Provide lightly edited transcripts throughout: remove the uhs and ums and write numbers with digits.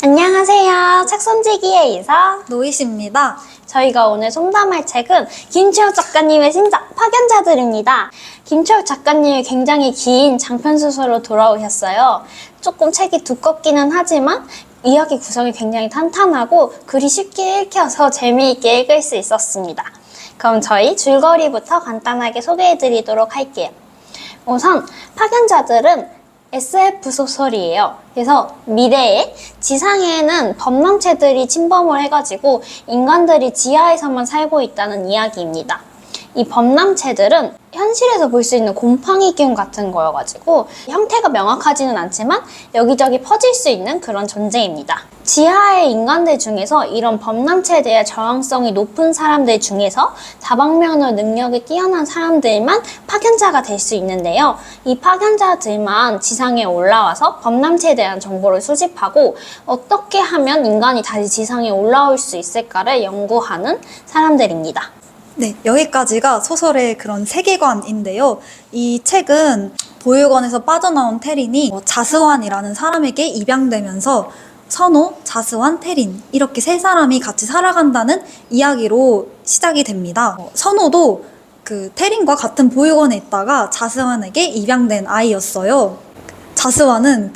안녕하세요. 책손지기의 이사 노이시입니다. 저희가 오늘 솜담할 책은 김채욱 작가님의 신작 파견자들입니다. 김채욱 작가님이 굉장히 긴 장편소설로 돌아오셨어요. 조금 책이 두껍기는 하지만 이야기 구성이 굉장히 탄탄하고 글이 쉽게 읽혀서 재미있게 읽을 수 있었습니다. 그럼 저희 줄거리부터 간단하게 소개해드리도록 할게요. 우선 파견자들은 SF 소설이에요. 그래서 미래에 지상에는 범람체들이 침범을 해가지고 인간들이 지하에서만 살고 있다는 이야기입니다. 이 범람체들은 현실에서 볼 수 있는 곰팡이 기운 같은 거여가지고 형태가 명확하지는 않지만 여기저기 퍼질 수 있는 그런 존재입니다. 지하의 인간들 중에서 이런 범람체에 대해 저항성이 높은 사람들 중에서 다방면으로 능력이 뛰어난 사람들만 파견자가 될 수 있는데요. 이 파견자들만 지상에 올라와서 범람체에 대한 정보를 수집하고 어떻게 하면 인간이 다시 지상에 올라올 수 있을까를 연구하는 사람들입니다. 네, 여기까지가 소설의 그런 세계관인데요. 이 책은 보육원에서 빠져나온 테린이 자스완이라는 사람에게 입양되면서 선호, 자스완, 테린 이렇게 세 사람이 같이 살아간다는 이야기로 시작이 됩니다. 선호도 그 테린과 같은 보육원에 있다가 자스완에게 입양된 아이였어요. 자스완은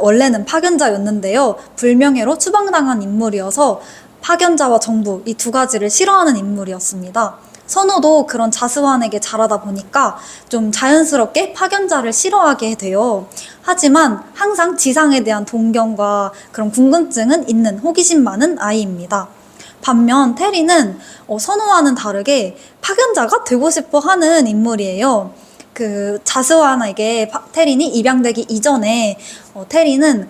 원래는 파견자였는데요. 불명예로 추방당한 인물이어서 파견자와 정부 이 두 가지를 싫어하는 인물이었습니다. 선호도 그런 자스완에게 자라다 보니까 좀 자연스럽게 파견자를 싫어하게 돼요. 하지만 항상 지상에 대한 동경과 그런 궁금증은 있는 호기심 많은 아이입니다. 반면 테리는 선호와는 다르게 파견자가 되고 싶어 하는 인물이에요. 자스완에게 테린이 입양되기 이전에 테린은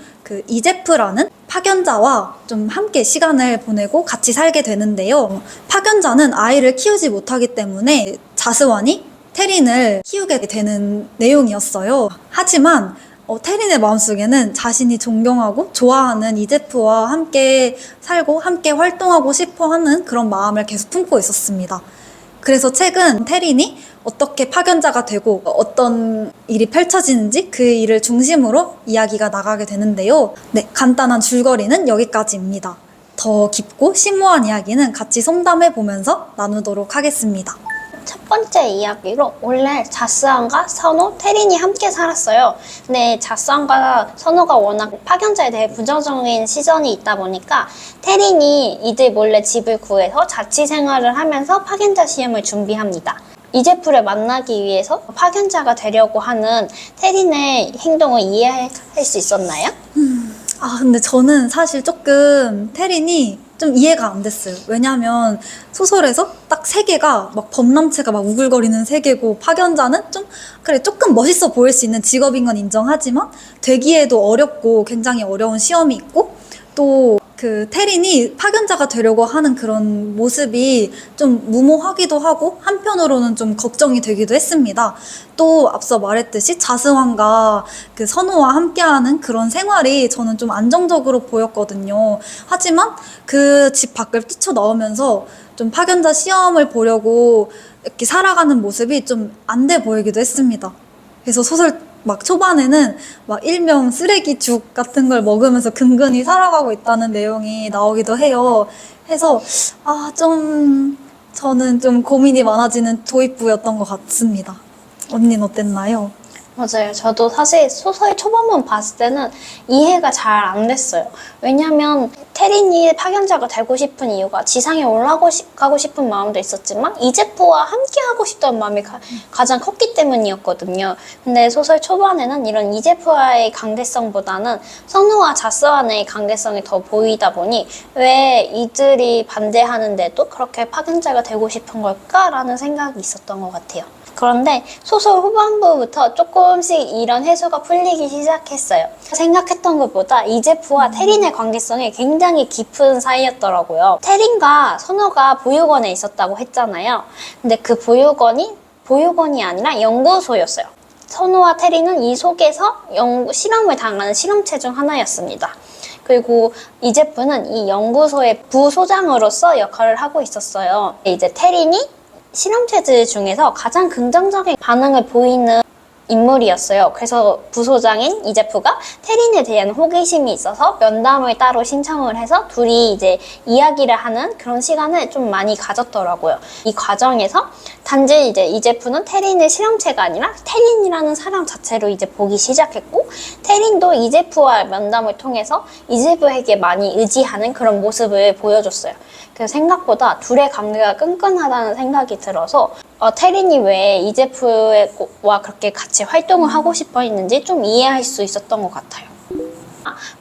이제프라는 파견자와 좀 함께 시간을 보내고 같이 살게 되는데요. 파견자는 아이를 키우지 못하기 때문에 자스완이 테린을 키우게 되는 내용이었어요. 하지만 테린의 마음속에는 자신이 존경하고 좋아하는 이제프와 함께 살고 함께 활동하고 싶어 하는 그런 마음을 계속 품고 있었습니다. 그래서 책은 테린이 어떻게 파견자가 되고 어떤 일이 펼쳐지는지 그 일을 중심으로 이야기가 나가게 되는데요. 네, 간단한 줄거리는 여기까지입니다. 더 깊고 심오한 이야기는 같이 솜담해보면서 나누도록 하겠습니다. 첫 번째 이야기로 원래 자스완과 선호, 테린이 함께 살았어요. 근데 자스완과 선호가 워낙 파견자에 대해 부정적인 시선이 있다 보니까 테린이 이들 몰래 집을 구해서 자취 생활을 하면서 파견자 시험을 준비합니다. 이제프를 만나기 위해서 파견자가 되려고 하는 테린의 행동을 이해할 수 있었나요? 근데 저는 사실 조금 테린이 좀 이해가 안 됐어요. 왜냐면 소설에서 딱 세계가 막 범람체가 막 우글거리는 세계고 파견자는 조금 멋있어 보일 수 있는 직업인 건 인정하지만 되기에도 어렵고 굉장히 어려운 시험이 있고 또 테린이 파견자가 되려고 하는 그런 모습이 좀 무모하기도 하고 한편으로는 좀 걱정이 되기도 했습니다. 또 앞서 말했듯이 자스완과 선호와 함께하는 그런 생활이 저는 좀 안정적으로 보였거든요. 하지만 그 집 밖을 뛰쳐나오면서 좀 파견자 시험을 보려고 이렇게 살아가는 모습이 좀 안 돼 보이기도 했습니다. 그래서 소설 막 초반에는 막 일명 쓰레기죽 같은 걸 먹으면서 근근히 살아가고 있다는 내용이 나오기도 해요. 해서 저는 좀 고민이 많아지는 도입부였던 것 같습니다. 언니는 어땠나요? 맞아요. 저도 사실 소설 초반만 봤을 때는 이해가 잘 안 됐어요. 왜냐면 테린이 파견자가 되고 싶은 이유가 지상에 올라가고 싶은 마음도 있었지만 이제프와 함께 하고 싶다는 마음이 가장 컸기 때문이었거든요. 근데 소설 초반에는 이런 이제프와의 강대성보다는 선우와 자스완의 강대성이 더 보이다 보니 왜 이들이 반대하는데도 그렇게 파견자가 되고 싶은 걸까라는 생각이 있었던 것 같아요. 그런데 소설 후반부부터 조금씩 이런 해소가 풀리기 시작했어요. 생각했던 것보다 이제프와 테린의 관계성이 굉장히 깊은 사이였더라고요. 테린과 선호가 보육원에 있었다고 했잖아요. 근데 그 보육원이 아니라 연구소였어요. 선호와 테린은 이 속에서 실험을 당하는 실험체 중 하나였습니다. 그리고 이제프는 이 연구소의 부소장으로서 역할을 하고 있었어요. 이제 테린이 실험체들 중에서 가장 긍정적인 반응을 보이는 인물이었어요. 그래서 부소장인 이제프가 테린에 대한 호기심이 있어서 면담을 따로 신청을 해서 둘이 이제 이야기를 하는 그런 시간을 좀 많이 가졌더라고요. 이 과정에서 단지 이제 이제프는 테린의 실험체가 아니라 테린이라는 사람 자체로 이제 보기 시작했고, 테린도 이제프와 면담을 통해서 이제프에게 많이 의지하는 그런 모습을 보여줬어요. 그래서 생각보다 둘의 관계가 끈끈하다는 생각이 들어서 테린이 왜 이제프와 그렇게 같이 활동을 하고 싶어 했는지 좀 이해할 수 있었던 것 같아요.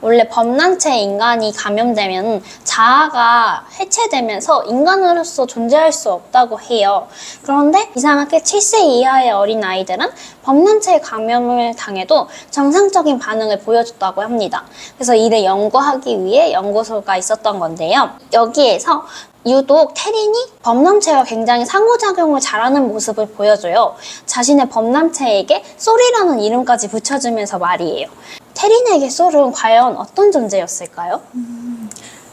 원래 범람체 인간이 감염되면 자아가 해체되면서 인간으로서 존재할 수 없다고 해요. 그런데 이상하게 7세 이하의 어린 아이들은 범람체 감염을 당해도 정상적인 반응을 보여줬다고 합니다. 그래서 이를 연구하기 위해 연구소가 있었던 건데요. 여기에서 유독 테린이 범람체와 굉장히 상호작용을 잘하는 모습을 보여줘요. 자신의 범람체에게 솔이라는 이름까지 붙여주면서 말이에요. 테린에게 솔은 과연 어떤 존재였을까요?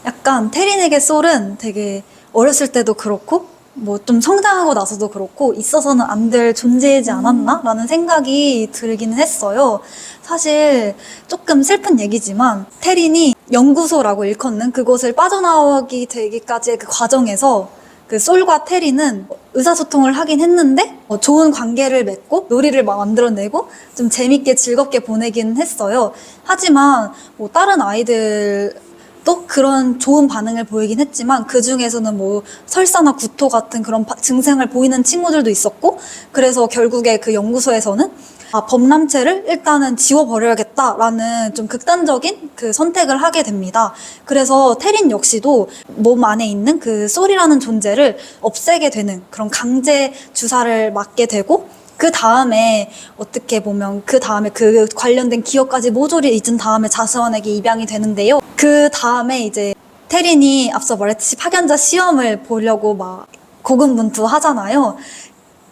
약간 테린에게 솔은 되게 어렸을 때도 그렇고 뭐 좀 성장하고 나서도 그렇고 있어서는 안 될 존재이지 않았나? 라는 생각이 들기는 했어요. 사실 조금 슬픈 얘기지만 테린이 연구소라고 일컫는 그곳을 빠져나오게 되기까지의 그 과정에서 그 솔과 테린은 의사소통을 하긴 했는데 좋은 관계를 맺고 놀이를 막 만들어내고 좀 재밌게 즐겁게 보내긴 했어요. 하지만 뭐 다른 아이들도 그런 좋은 반응을 보이긴 했지만 그 중에서는 뭐 설사나 구토 같은 그런 증상을 보이는 친구들도 있었고, 그래서 결국에 그 연구소에서는 범람체를 일단은 지워버려야겠다라는 좀 극단적인 그 선택을 하게 됩니다. 그래서 테린 역시도 몸 안에 있는 그 솔이라는 존재를 없애게 되는 그런 강제 주사를 맞게 되고, 그 다음에 어떻게 보면 그 다음에 그 관련된 기억까지 모조리 잊은 다음에 자스원에게 입양이 되는데요. 그 다음에 이제 테린이 앞서 말했듯이 파견자 시험을 보려고 막 고군분투하잖아요.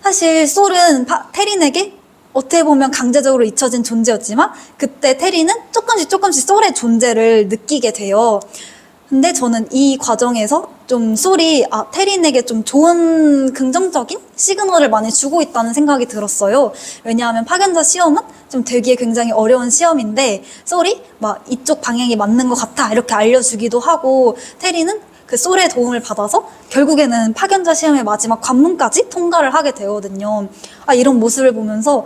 사실 솔은 테린에게 어떻게 보면 강제적으로 잊혀진 존재였지만 그때 테린은 조금씩 솔의 존재를 느끼게 돼요. 근데 저는 이 과정에서 좀 솔이 테린에게 좀 좋은 긍정적인 시그널을 많이 주고 있다는 생각이 들었어요. 왜냐하면 파견자 시험은 좀 되기에 굉장히 어려운 시험인데 솔이 막 이쪽 방향이 맞는 것 같아 이렇게 알려주기도 하고, 테린은 그 솔의 도움을 받아서 결국에는 파견자 시험의 마지막 관문까지 통과를 하게 되거든요. 이런 모습을 보면서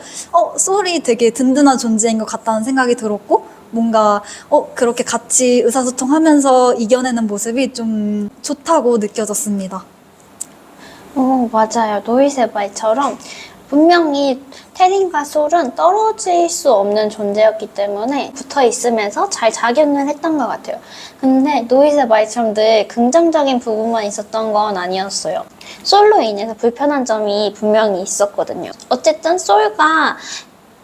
솔이 되게 든든한 존재인 것 같다는 생각이 들었고, 뭔가 그렇게 같이 의사소통하면서 이겨내는 모습이 좀 좋다고 느껴졌습니다. 맞아요. 노이세 말처럼 분명히 테린과 솔은 떨어질 수 없는 존재였기 때문에 붙어 있으면서 잘 작용을 했던 것 같아요. 근데 노이세 말처럼 늘 긍정적인 부분만 있었던 건 아니었어요. 솔로 인해서 불편한 점이 분명히 있었거든요. 어쨌든 솔과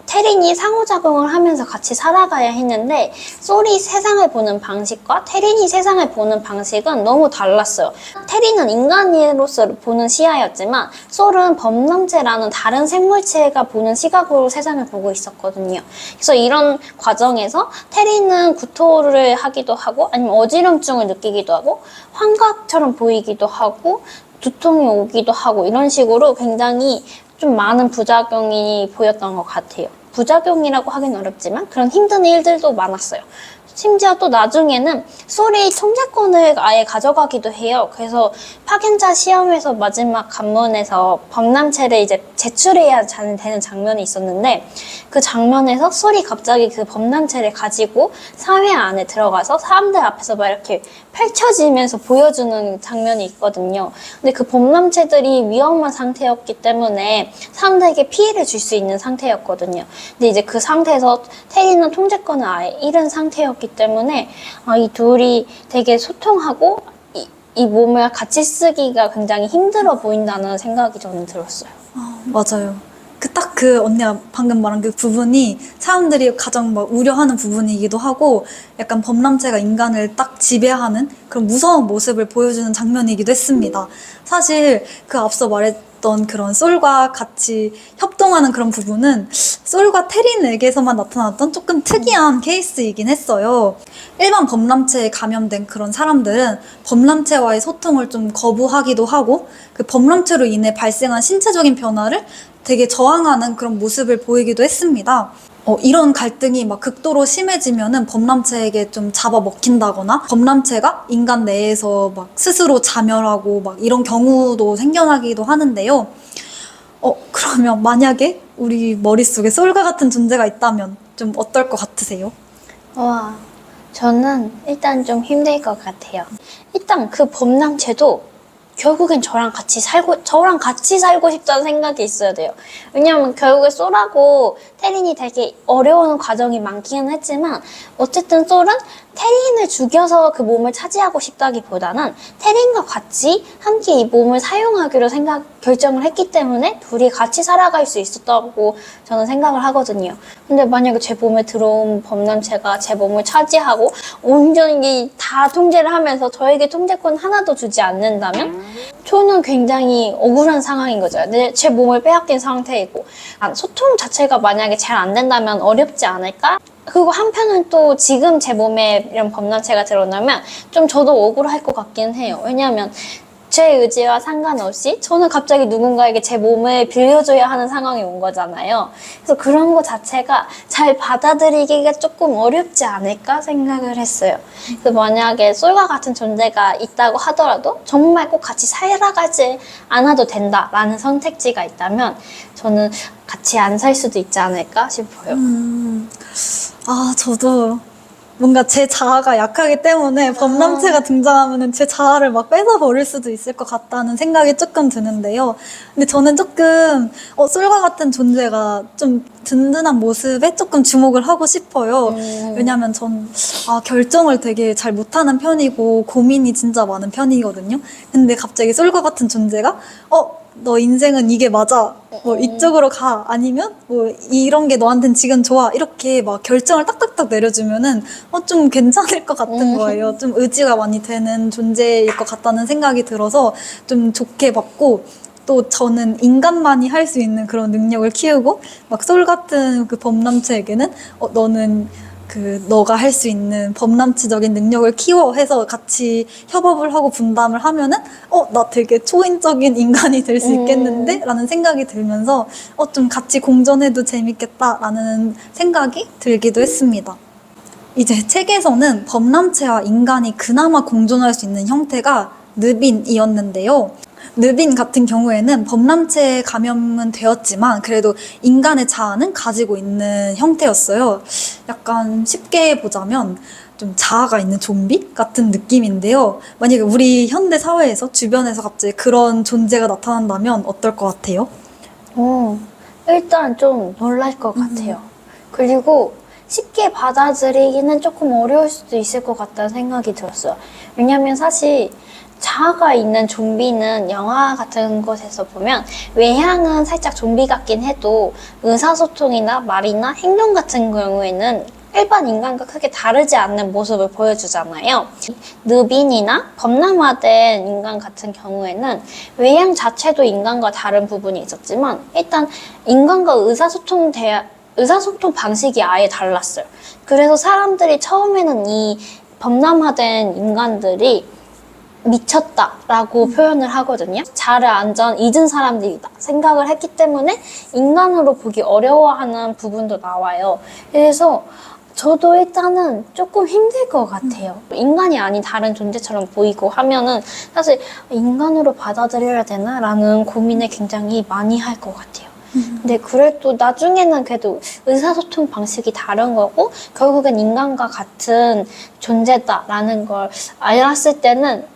테린이 상호작용을 하면서 같이 살아가야 했는데 솔이 세상을 보는 방식과 테린이 세상을 보는 방식은 너무 달랐어요. 테린은 인간으로서 보는 시야였지만 솔은 범람체라는 다른 생물체가 보는 시각으로 세상을 보고 있었거든요. 그래서 이런 과정에서 테린은 구토를 하기도 하고 아니면 어지럼증을 느끼기도 하고 환각처럼 보이기도 하고 두통이 오기도 하고 이런 식으로 굉장히 좀 많은 부작용이 보였던 것 같아요. 부작용이라고 하긴 어렵지만 그런 힘든 일들도 많았어요. 심지어 또 나중에는 솔이 통제권을 아예 가져가기도 해요. 그래서 파견자 시험에서 마지막 관문에서 범람체를 이제 제출해야 되는 장면이 있었는데, 그 장면에서 솔이 갑자기 그 범람체를 가지고 사회 안에 들어가서 사람들 앞에서 막 이렇게 펼쳐지면서 보여주는 장면이 있거든요. 근데 그 범람체들이 위험한 상태였기 때문에 사람들에게 피해를 줄 수 있는 상태였거든요. 근데 이제 그 상태에서 테리는 통제권을 아예 잃은 상태였기 때문에 이 둘이 되게 소통하고 이 몸을 같이 쓰기가 굉장히 힘들어 보인다는 생각이 저는 들었어요. 맞아요. 그 언니가 방금 말한 그 부분이 사람들이 가장 막 우려하는 부분이기도 하고, 약간 범람체가 인간을 딱 지배하는 그런 무서운 모습을 보여주는 장면이기도 했습니다. 사실 그 앞서 말했던 그런 솔과 같이 협동하는 그런 부분은 솔과 테린에게서만 나타났던 조금 특이한 케이스이긴 했어요. 일반 범람체에 감염된 그런 사람들은 범람체와의 소통을 좀 거부하기도 하고, 그 범람체로 인해 발생한 신체적인 변화를 되게 저항하는 그런 모습을 보이기도 했습니다. 이런 갈등이 막 극도로 심해지면은 범람체에게 좀 잡아먹힌다거나 범람체가 인간 내에서 막 스스로 자멸하고 막 이런 경우도 생겨나기도 하는데요. 그러면 만약에 우리 머릿속에 솔과 같은 존재가 있다면 좀 어떨 것 같으세요? 와, 저는 일단 좀 힘들 것 같아요. 일단 그 범람체도 결국엔 저랑 같이 살고 싶다는 생각이 있어야 돼요. 왜냐면 결국에 솔하고 테린이 되게 어려운 과정이 많기는 했지만 어쨌든 솔은 테린을 죽여서 그 몸을 차지하고 싶다기보다는 테린과 같이 함께 이 몸을 사용하기로 결정을 했기 때문에 둘이 같이 살아갈 수 있었다고 저는 생각을 하거든요. 근데 만약에 제 몸에 들어온 범람체가 제 몸을 차지하고 온전히 다 통제를 하면서 저에게 통제권 하나도 주지 않는다면 저는 굉장히 억울한 상황인 거죠. 제 몸을 빼앗긴 상태이고 소통 자체가 만약에 잘 안 된다면 어렵지 않을까? 그리고 한편은 또 지금 제 몸에 이런 범람체가 들어오면 좀 저도 억울할 것 같긴 해요. 왜냐하면 제 의지와 상관없이 저는 갑자기 누군가에게 제 몸을 빌려줘야 하는 상황이 온 거잖아요. 그래서 그런 거 자체가 잘 받아들이기가 조금 어렵지 않을까 생각을 했어요. 그래서 만약에 솔과 같은 존재가 있다고 하더라도 정말 꼭 같이 살아가지 않아도 된다라는 선택지가 있다면 저는 같이 안 살 수도 있지 않을까 싶어요. 저도 뭔가 제 자아가 약하기 때문에 범람체가 등장하면은 제 자아를 막 뺏어버릴 수도 있을 것 같다는 생각이 조금 드는데요. 근데 저는 조금 솔과 같은 존재가 좀 든든한 모습에 조금 주목을 하고 싶어요. 왜냐면 전 결정을 되게 잘 못하는 편이고 고민이 진짜 많은 편이거든요. 근데 갑자기 솔과 같은 존재가 너 인생은 이게 맞아. 뭐 이쪽으로 가. 아니면 뭐 이런 게 너한텐 지금 좋아. 이렇게 막 결정을 딱딱딱 내려주면은 좀 괜찮을 것 같은 거예요. 좀 의지가 많이 되는 존재일 것 같다는 생각이 들어서 좀 좋게 봤고, 또 저는 인간만이 할 수 있는 그런 능력을 키우고 막 솔 같은 그 범람체에게는 너는 너가 할 수 있는 범람치적인 능력을 키워 해서 같이 협업을 하고 분담을 하면은 나 되게 초인적인 인간이 될 수 있겠는데? 라는 생각이 들면서 좀 같이 공존해도 재밌겠다라는 생각이 들기도 했습니다. 이제 책에서는 범람체와 인간이 그나마 공존할 수 있는 형태가 느빈이었는데요. 느빈 같은 경우에는 범람체에 감염은 되었지만 그래도 인간의 자아는 가지고 있는 형태였어요. 약간 쉽게 보자면 좀 자아가 있는 좀비 같은 느낌인데요. 만약에 우리 현대 사회에서 주변에서 갑자기 그런 존재가 나타난다면 어떨 것 같아요? 일단 좀 놀랄 것 같아요. 그리고 쉽게 받아들이기는 조금 어려울 수도 있을 것 같다는 생각이 들었어요. 왜냐면 사실 자아가 있는 좀비는 영화 같은 곳에서 보면 외향은 살짝 좀비 같긴 해도 의사소통이나 말이나 행동 같은 경우에는 일반 인간과 크게 다르지 않는 모습을 보여주잖아요. 느빈이나 범람화된 인간 같은 경우에는 외향 자체도 인간과 다른 부분이 있었지만 일단 인간과 의사소통 방식이 아예 달랐어요. 그래서 사람들이 처음에는 이 범람화된 인간들이 미쳤다라고 표현을 하거든요. 자아를 완전 잊은 사람들이다 생각을 했기 때문에 인간으로 보기 어려워하는 부분도 나와요. 그래서 저도 일단은 조금 힘들 것 같아요. 인간이 아닌 다른 존재처럼 보이고 하면은 사실 인간으로 받아들여야 되나? 라는 고민을 굉장히 많이 할 것 같아요. 근데 그래도 나중에는 그래도 의사소통 방식이 다른 거고 결국엔 인간과 같은 존재다라는 걸 알았을 때는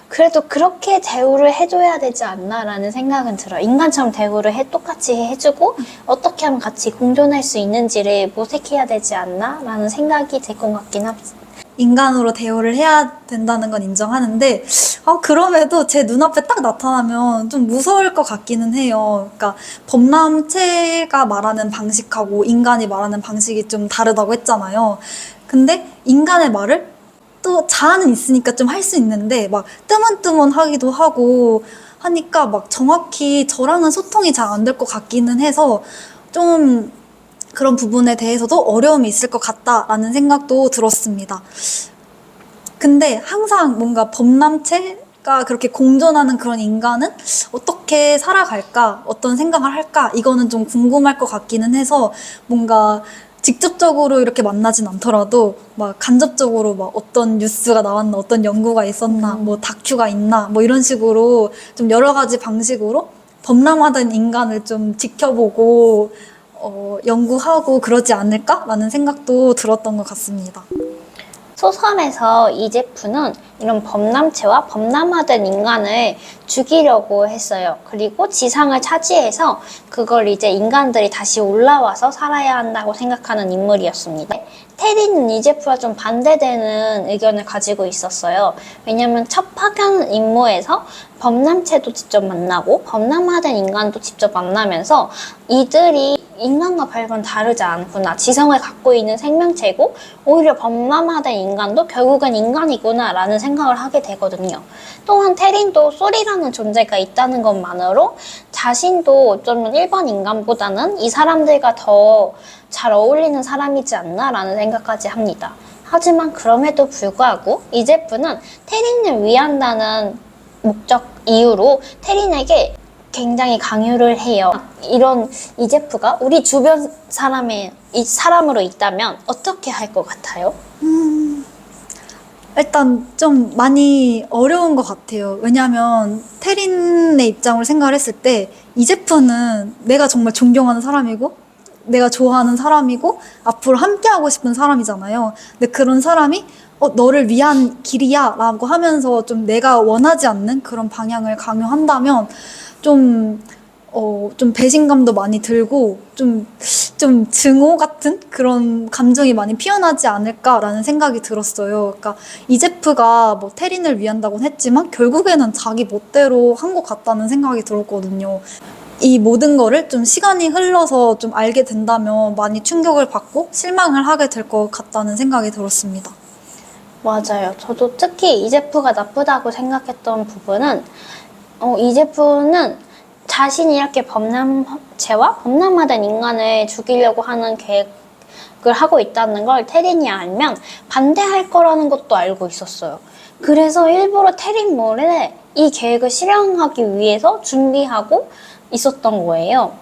그래도 그렇게 대우를 해줘야 되지 않나라는 생각은 들어요. 인간처럼 대우를 똑같이 해주고 어떻게 하면 같이 공존할 수 있는지를 모색해야 되지 않나라는 생각이 들 것 같긴 합니다. 인간으로 대우를 해야 된다는 건 인정하는데 그럼에도 제 눈앞에 딱 나타나면 좀 무서울 것 같기는 해요. 그러니까 범람체가 말하는 방식하고 인간이 말하는 방식이 좀 다르다고 했잖아요. 근데 인간의 말을 또 자아는 있으니까 좀 할 수 있는데 막 뜨문뜨문하기도 하고 하니까 막 정확히 저랑은 소통이 잘 안 될 것 같기는 해서 좀 그런 부분에 대해서도 어려움이 있을 것 같다라는 생각도 들었습니다. 근데 항상 뭔가 범람체 가 그렇게 공존하는 그런 인간은 어떻게 살아갈까? 어떤 생각을 할까? 이거는 좀 궁금할 것 같기는 해서 뭔가 직접적으로 이렇게 만나진 않더라도 막 간접적으로 막 어떤 뉴스가 나왔나, 어떤 연구가 있었나, 뭐 다큐가 있나, 뭐 이런 식으로 좀 여러 가지 방식으로 범람하던 인간을 좀 지켜보고 연구하고 그러지 않을까라는 생각도 들었던 것 같습니다. 소설에서 이제프는 이런 범람체와 범람화된 인간을 죽이려고 했어요. 그리고 지상을 차지해서 그걸 이제 인간들이 다시 올라와서 살아야 한다고 생각하는 인물이었습니다. 테리는 이제프와 좀 반대되는 의견을 가지고 있었어요. 왜냐면 첫 파견 임무에서 범람체도 직접 만나고 범람화된 인간도 직접 만나면서 이들이 인간과 별반 다르지 않구나. 지성을 갖고 있는 생명체고 오히려 범람화된 인간도 결국은 인간이구나 라는 생각을 하게 되거든요. 또한 테린도 소리라는 존재가 있다는 것만으로 자신도 어쩌면 일반 인간보다는 이 사람들과 더 잘 어울리는 사람이지 않나 라는 생각까지 합니다. 하지만 그럼에도 불구하고 이제프는 테린을 위한다는 목적 이유로 테린에게 굉장히 강요를 해요. 이런 이제프가 우리 주변 사람으로 있다면 어떻게 할 것 같아요? 일단 좀 많이 어려운 것 같아요. 왜냐하면 테린의 입장으로 생각을 했을 때 이제프는 내가 정말 존경하는 사람이고 내가 좋아하는 사람이고 앞으로 함께하고 싶은 사람이잖아요. 근데 그런 사람이 너를 위한 길이야 라고 하면서 좀 내가 원하지 않는 그런 방향을 강요한다면 좀 배신감도 많이 들고 좀 증오 같은 그런 감정이 많이 피어나지 않을까라는 생각이 들었어요. 그러니까 이제프가 뭐 테린을 위한다고는 했지만 결국에는 자기 멋대로 한 것 같다는 생각이 들었거든요. 이 모든 거를 좀 시간이 흘러서 좀 알게 된다면 많이 충격을 받고 실망을 하게 될 것 같다는 생각이 들었습니다. 맞아요. 저도 특히 이제프가 나쁘다고 생각했던 부분은 이제프는 자신이 이렇게 범람체와 범람화된 인간을 죽이려고 하는 계획을 하고 있다는 걸 테린이 알면 반대할 거라는 것도 알고 있었어요. 그래서 일부러 테린 몰래 이 계획을 실행하기 위해서 준비하고 있었던 거예요.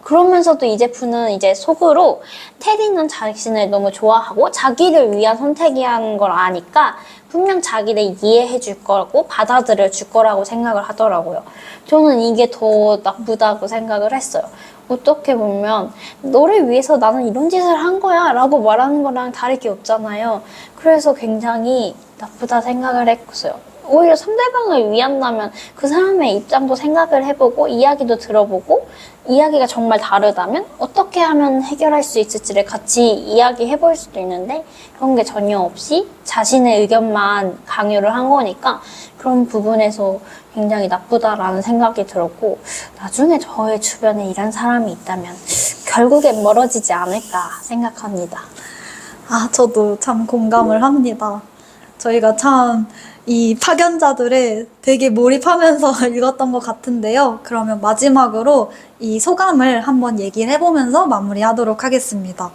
그러면서도 이제프는 이제 속으로 테리는 자신을 너무 좋아하고 자기를 위한 선택이라는 걸 아니까 분명 자기를 이해해 줄 거고 받아들여 줄 거라고 생각을 하더라고요. 저는 이게 더 나쁘다고 생각을 했어요. 어떻게 보면 너를 위해서 나는 이런 짓을 한 거야 라고 말하는 거랑 다를 게 없잖아요. 그래서 굉장히 나쁘다 생각을 했어요. 오히려 상대방을 위한다면 그 사람의 입장도 생각을 해보고 이야기도 들어보고 이야기가 정말 다르다면 어떻게 하면 해결할 수 있을지를 같이 이야기해볼 수도 있는데 그런 게 전혀 없이 자신의 의견만 강요를 한 거니까 그런 부분에서 굉장히 나쁘다라는 생각이 들었고 나중에 저의 주변에 이런 사람이 있다면 결국엔 멀어지지 않을까 생각합니다. 저도 참 공감을 합니다. 저희가 참 이 파견자들을 되게 몰입하면서 읽었던 것 같은데요. 그러면 마지막으로 이 소감을 한번 얘기를 해보면서 마무리하도록 하겠습니다.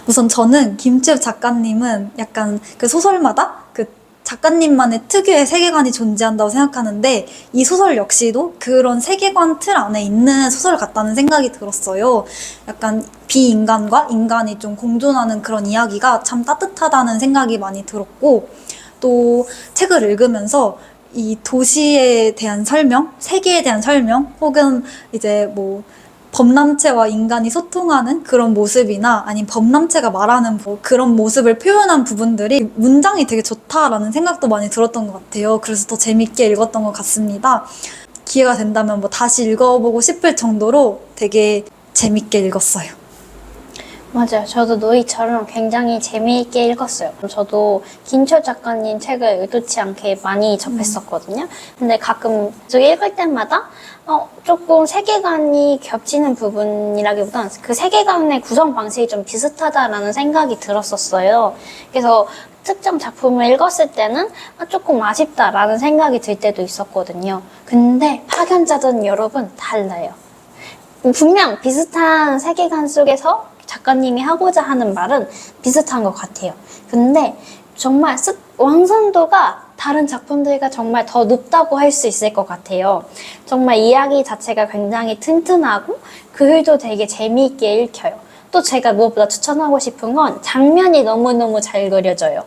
우선 저는 김치엽 작가님은 약간 그 소설마다 그 작가님만의 특유의 세계관이 존재한다고 생각하는데 이 소설 역시도 그런 세계관 틀 안에 있는 소설 같다는 생각이 들었어요. 약간 비인간과 인간이 좀 공존하는 그런 이야기가 참 따뜻하다는 생각이 많이 들었고 또 책을 읽으면서 이 도시에 대한 설명, 세계에 대한 설명 혹은 이제 뭐 범람체와 인간이 소통하는 그런 모습이나 아니면 범람체가 말하는 그런 모습을 표현한 부분들이 문장이 되게 좋다라는 생각도 많이 들었던 것 같아요. 그래서 더 재밌게 읽었던 것 같습니다. 기회가 된다면 뭐 다시 읽어보고 싶을 정도로 되게 재밌게 읽었어요. 맞아요. 저도 노이처럼 굉장히 재미있게 읽었어요. 저도 김철 작가님 책을 의도치 않게 많이 접했었거든요. 근데 가끔 읽을 때마다 조금 세계관이 겹치는 부분이라기보다는 그 세계관의 구성 방식이 좀 비슷하다라는 생각이 들었었어요. 그래서 특정 작품을 읽었을 때는 조금 아쉽다라는 생각이 들 때도 있었거든요. 근데 파견자들은 여러분 달라요. 분명 비슷한 세계관 속에서 작가님이 하고자 하는 말은 비슷한 것 같아요. 근데 정말 완성도가 다른 작품들과 정말 더 높다고 할 수 있을 것 같아요. 정말 이야기 자체가 굉장히 튼튼하고 글도 되게 재미있게 읽혀요. 또 제가 무엇보다 추천하고 싶은 건 장면이 너무너무 잘 그려져요.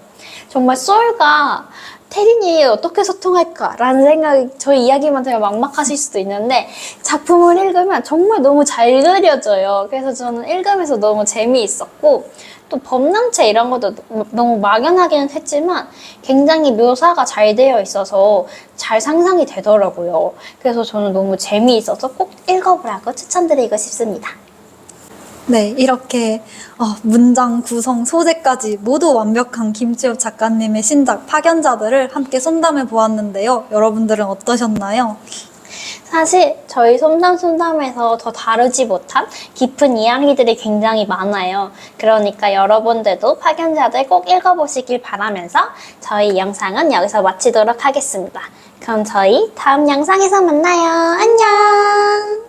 정말 솔과 테린이 어떻게 소통할까라는 생각이 저희 이야기만 들으면 막막하실 수도 있는데 작품을 읽으면 정말 너무 잘 그려져요. 그래서 저는 읽으면서 너무 재미있었고 또 범람체 이런 것도 너무 막연하기는 했지만 굉장히 묘사가 잘 되어 있어서 잘 상상이 되더라고요. 그래서 저는 너무 재미있어서 꼭 읽어보라고 추천드리고 싶습니다. 네, 이렇게 문장 구성, 소재까지 모두 완벽한 김치엽 작가님의 신작 파견자들을 함께 솜담해 보았는데요. 여러분들은 어떠셨나요? 사실 저희 솜담솜담에서 더 다루지 못한 깊은 이야기들이 굉장히 많아요. 그러니까 여러분들도 파견자들 꼭 읽어보시길 바라면서 저희 영상은 여기서 마치도록 하겠습니다. 그럼 저희 다음 영상에서 만나요. 안녕!